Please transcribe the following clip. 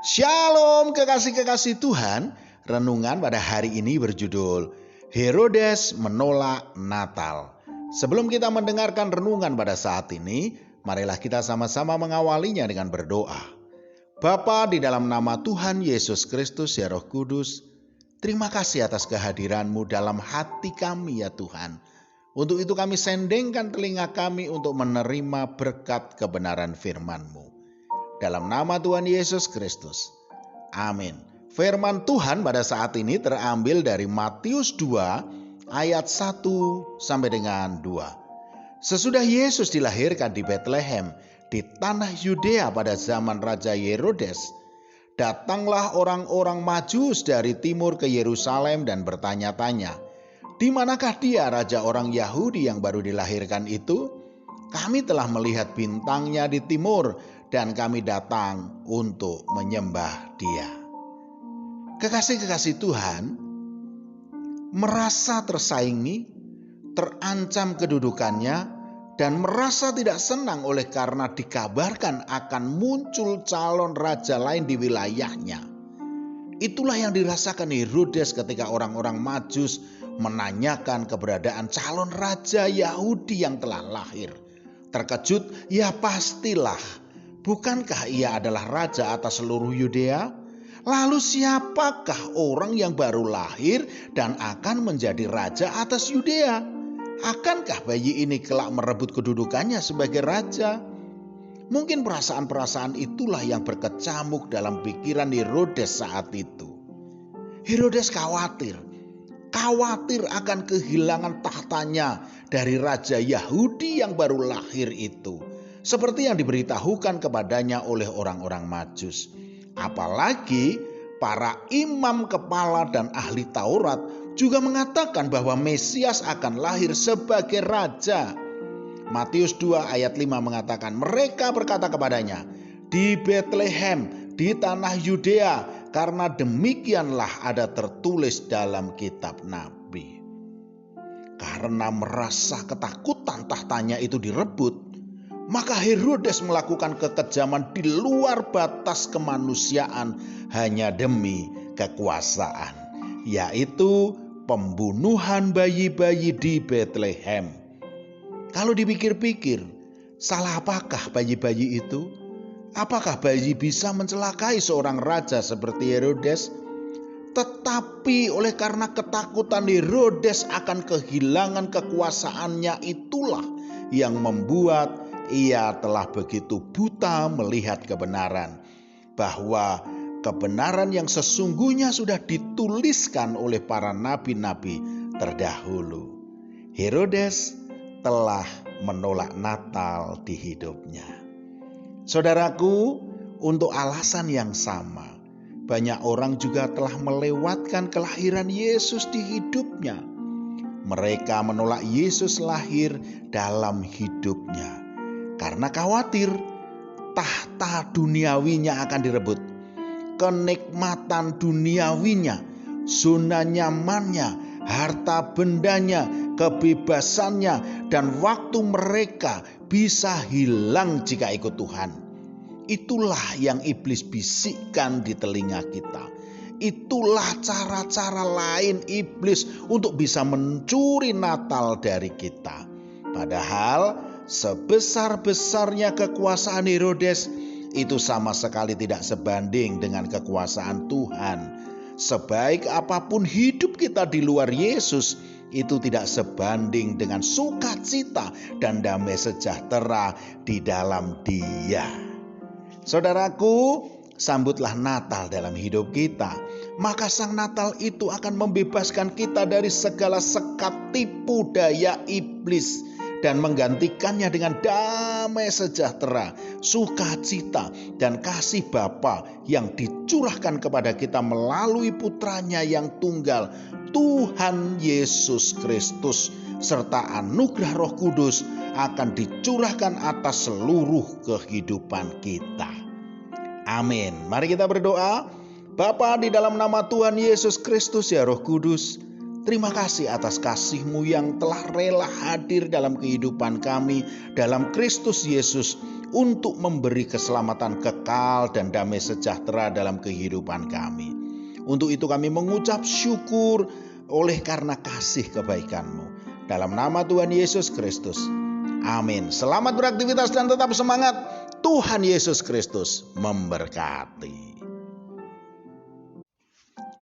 Shalom kekasih-kekasih Tuhan. Renungan pada hari ini berjudul Herodes menolak Natal. Sebelum kita mendengarkan renungan pada saat ini, marilah kita sama-sama mengawalinya dengan berdoa. Bapa, di dalam nama Tuhan Yesus Kristus ya Roh Kudus, terima kasih atas kehadiran-Mu dalam hati kami ya Tuhan. Untuk itu kami sendengkan telinga kami untuk menerima berkat kebenaran firman-Mu. Dalam nama Tuhan Yesus Kristus. Amin. Firman Tuhan pada saat ini terambil dari Matius 2 ayat 1 sampai dengan 2. Sesudah Yesus dilahirkan di Betlehem di tanah Yudea pada zaman Raja Herodes, datanglah orang-orang Majus dari timur ke Yerusalem dan bertanya-tanya, "Di manakah dia raja orang Yahudi yang baru dilahirkan itu? Kami telah melihat bintangnya di timur dan kami datang untuk menyembah dia." Kekasih-kekasih Tuhan, merasa tersaingi, terancam kedudukannya, dan merasa tidak senang oleh karena dikabarkan akan muncul calon raja lain di wilayahnya. Itulah yang dirasakan Herodes ketika orang-orang Majus menanyakan keberadaan calon raja Yahudi yang telah lahir. Terkejut, ya pastilah. Bukankah ia adalah raja atas seluruh Yudea? Lalu siapakah orang yang baru lahir dan akan menjadi raja atas Yudea? Akankah bayi ini kelak merebut kedudukannya sebagai raja? Mungkin perasaan-perasaan itulah yang berkecamuk dalam pikiran Herodes saat itu. Herodes khawatir akan kehilangan tahtanya dari raja Yahudi yang baru lahir itu. Seperti yang diberitahukan kepadanya oleh orang-orang Majus. Apalagi para imam kepala dan ahli Taurat juga mengatakan bahwa Mesias akan lahir sebagai raja. Matius 2 ayat 5 mengatakan, mereka berkata kepadanya, "Di Betlehem, di tanah Yudea, karena demikianlah ada tertulis dalam kitab Nabi." Karena merasa ketakutan tahtanya itu direbut, maka Herodes melakukan kekejaman di luar batas kemanusiaan hanya demi kekuasaan, yaitu pembunuhan bayi-bayi di Betlehem. Kalau dipikir-pikir, salah apakah bayi-bayi itu? Apakah bayi bisa mencelakai seorang raja seperti Herodes? Tetapi oleh karena ketakutan Herodes akan kehilangan kekuasaannya, itulah yang membuat ia telah begitu buta melihat kebenaran, bahwa kebenaran yang sesungguhnya sudah dituliskan oleh para nabi-nabi terdahulu. Herodes telah menolak Natal di hidupnya. Saudaraku, untuk alasan yang sama, banyak orang juga telah melewatkan kelahiran Yesus di hidupnya. Mereka menolak Yesus lahir dalam hidupnya karena khawatir tahta duniawinya akan direbut, kenikmatan duniawinya, zona nyamannya, harta bendanya, kebebasannya, dan waktu mereka bisa hilang jika ikut Tuhan. Itulah yang iblis bisikkan di telinga kita. Itulah cara-cara lain iblis untuk bisa mencuri Natal dari kita. Padahal sebesar-besarnya kekuasaan Herodes itu sama sekali tidak sebanding dengan kekuasaan Tuhan. Sebaik apapun hidup kita di luar Yesus, itu tidak sebanding dengan sukacita dan damai sejahtera di dalam Dia. Saudaraku, sambutlah Natal dalam hidup kita. Maka Sang Natal itu akan membebaskan kita dari segala sekat tipu daya iblis dan menggantikannya dengan damai sejahtera, sukacita, dan kasih Bapa yang dicurahkan kepada kita melalui Putranya yang tunggal, Tuhan Yesus Kristus, serta anugerah Roh Kudus akan dicurahkan atas seluruh kehidupan kita. Amin. Mari kita berdoa. Bapa, di dalam nama Tuhan Yesus Kristus ya Roh Kudus, Terima kasih atas kasih-Mu yang telah rela hadir dalam kehidupan kami dalam Kristus Yesus untuk memberi keselamatan kekal dan damai sejahtera dalam kehidupan kami. Untuk itu kami mengucap syukur oleh karena kasih kebaikan-Mu. Dalam nama Tuhan Yesus Kristus. Amin. Selamat beraktivitas dan tetap semangat. Tuhan Yesus Kristus memberkati.